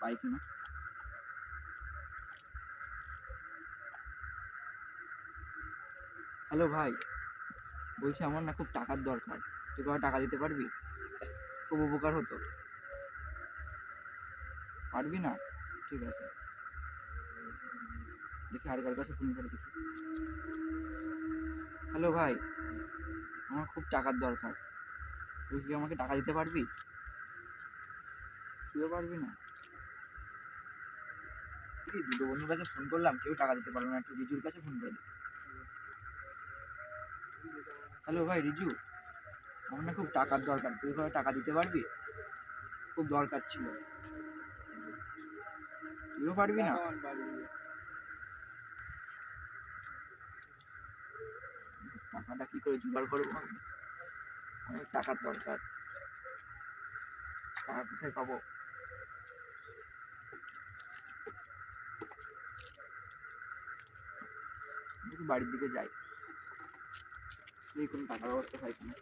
পাই কিনা। হ্যালো ভাই, বলছি আমার না খুব টাকার দরকার, তুই কত টাকা দিতে পারবি? খুব উপকার হতো। পারবি না? ঠিক আছে, দেখি আর কার কাছে ফোন করে দেখি। হ্যালো ভাই, আমার খুব টাকার দরকার, তুই কি আমাকে টাকা দিতে পারবি? তুইও পারবি না? কি দুটো বন্ধুর কাছে ফোন করলাম, কেউ টাকা দিতে পারলো না, একটু রিজুর কাছে ফোন করে দিই। হ্যালো ভাই রিজু, আমার না খুব টাকার দরকার, তুই কত টাকা দিতে পারবি? খুব দরকার ছিল। তুইও পারবি না? টাকাটা কি করে জোগাড় করবো, অনেক টাকার দরকার, টাকা কোথায় পাবো? একটু বাড়ির দিকে যাই, দেখি কোনো টাকার ব্যবস্থা হয় কিনা।